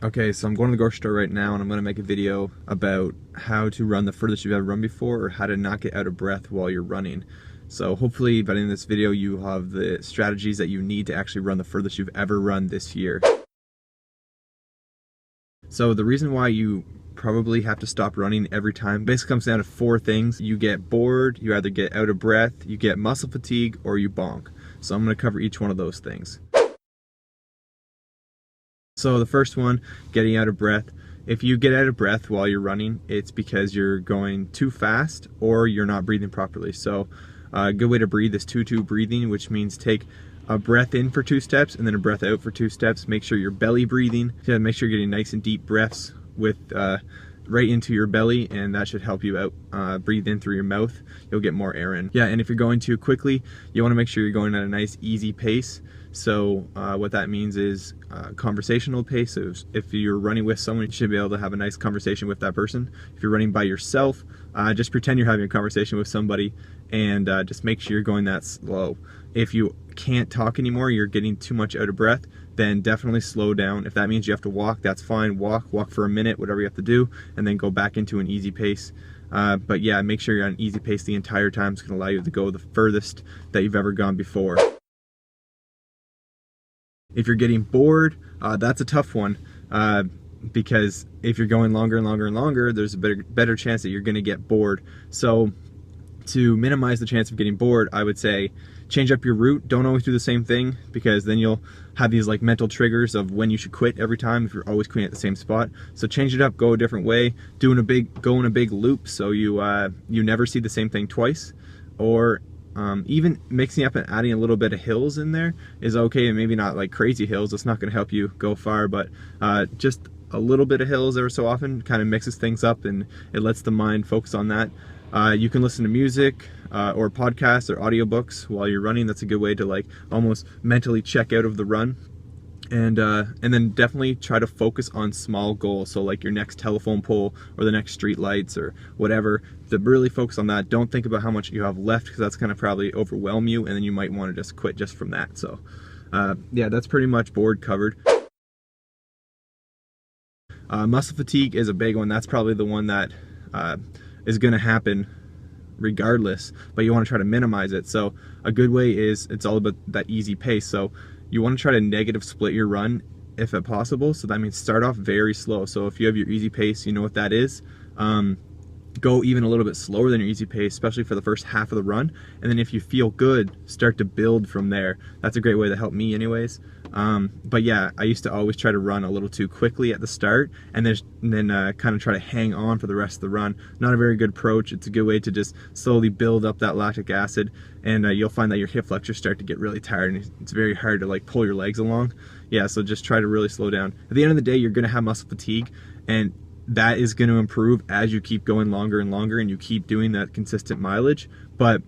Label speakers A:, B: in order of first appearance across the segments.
A: Okay, so I'm going to the grocery store right now and I'm going to make a video about how to run the furthest you've ever run before, or how to not get out of breath while you're running. So hopefully by the end of this video you have the strategies that you need to actually run the furthest you've ever run this year. So the reason why you probably have to stop running every time basically comes down to four things. You get bored, you either get out of breath, you get muscle fatigue, or you bonk. So I'm going to cover each one of those things. So the first one, getting out of breath. If you get out of breath while you're running, it's because you're going too fast or you're not breathing properly. So a good way to breathe is 2-2 breathing, which means take a breath in for 2 steps and then a breath out for 2 steps. Make sure you're belly breathing. Yeah, make sure you're getting nice and deep breaths with right into your belly, and that should help you out. Breathe in through your mouth, you'll get more air in. Yeah, and if you're going too quickly, you want to make sure you're going at a nice easy pace. So what that means is conversational pace. So if you're running with someone, you should be able to have a nice conversation with that person. If you're running by yourself, just pretend you're having a conversation with somebody, and just make sure you're going that slow. If you can't talk anymore, you're getting too much out of breath, then definitely slow down. If that means you have to walk, that's fine. Walk for a minute, whatever you have to do, and then go back into an easy pace. But yeah, make sure you're on an easy pace the entire time. It's going to allow you to go the furthest that you've ever gone before. If you're getting bored, that's a tough one, because if you're going longer and longer and longer, there's a better chance that you're going to get bored. So to minimize the chance of getting bored, I would say change up your route. Don't always do the same thing, because then you'll have these like mental triggers of when you should quit every time if you're always quitting at the same spot. So change it up, go a different way, go in a big loop, so you never see the same thing twice. Or even mixing up and adding a little bit of hills in there is okay, and maybe not like crazy hills. It's not going to help you go far, but just a little bit of hills every so often kind of mixes things up, and it lets the mind focus on that. You can listen to music or podcasts or audiobooks while you're running. That's a good way to like almost mentally check out of the run. And then definitely try to focus on small goals. So like your next telephone pole or the next street lights or whatever, to really focus on that. Don't think about how much you have left, because that's going to probably overwhelm you, and then you might want to just quit just from that. So yeah, that's pretty much board covered. Muscle fatigue is a big one. That's probably the one that is going to happen regardless, but you want to try to minimize it. So a good way is, it's all about that easy pace. So you want to try to negative split your run if at possible. So that means start off very slow. So if you have your easy pace, you know what that is. Go even a little bit slower than your easy pace, especially for the first half of the run. And then if you feel good, start to build from there. That's a great way to help me anyways. But yeah, I used to always try to run a little too quickly at the start, and then kind of try to hang on for the rest of the run. Not a very good approach. It's a good way to just slowly build up that lactic acid, and you'll find that your hip flexors start to get really tired, and it's very hard to like pull your legs along. Yeah, so just try to really slow down. At the end of the day, you're gonna have muscle fatigue, and that is going to improve as you keep going longer and longer and you keep doing that consistent mileage, but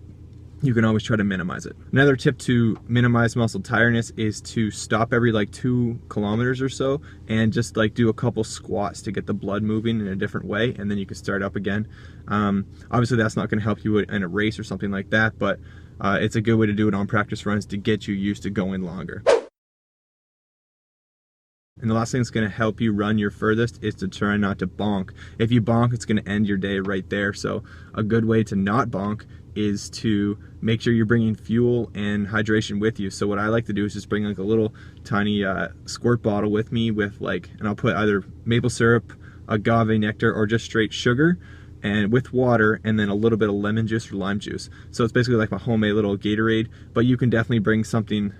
A: you can always try to minimize it. Another tip to minimize muscle tiredness is to stop every like 2 kilometers or so and just like do a couple squats to get the blood moving in a different way, and then you can start up again. Obviously that's not going to help you in a race or something like that, but it's a good way to do it on practice runs to get you used to going longer. And the last thing that's going to help you run your furthest is to try not to bonk. If you bonk, it's going to end your day right there. So a good way to not bonk is to make sure you're bringing fuel and hydration with you. So what I like to do is just bring like a little tiny squirt bottle with me with like, and I'll put either maple syrup, agave nectar, or just straight sugar, and with water, and then a little bit of lemon juice or lime juice. So it's basically like my homemade little Gatorade, but you can definitely bring something.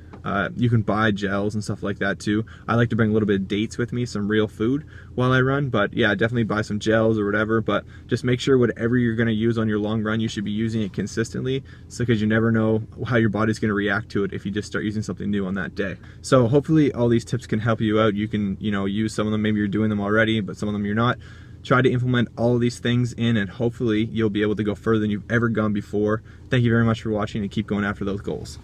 A: You can buy gels and stuff like that too. I like to bring a little bit of dates with me, some real food while I run, but yeah, definitely buy some gels or whatever, but just make sure whatever you're going to use on your long run, you should be using it consistently, so because you never know how your body's going to react to it if you just start using something new on that day. So hopefully all these tips can help you out. You can, use some of them. Maybe you're doing them already, but some of them you're not. Try to implement all of these things in, and hopefully you'll be able to go further than you've ever gone before. Thank you very much for watching, and keep going after those goals.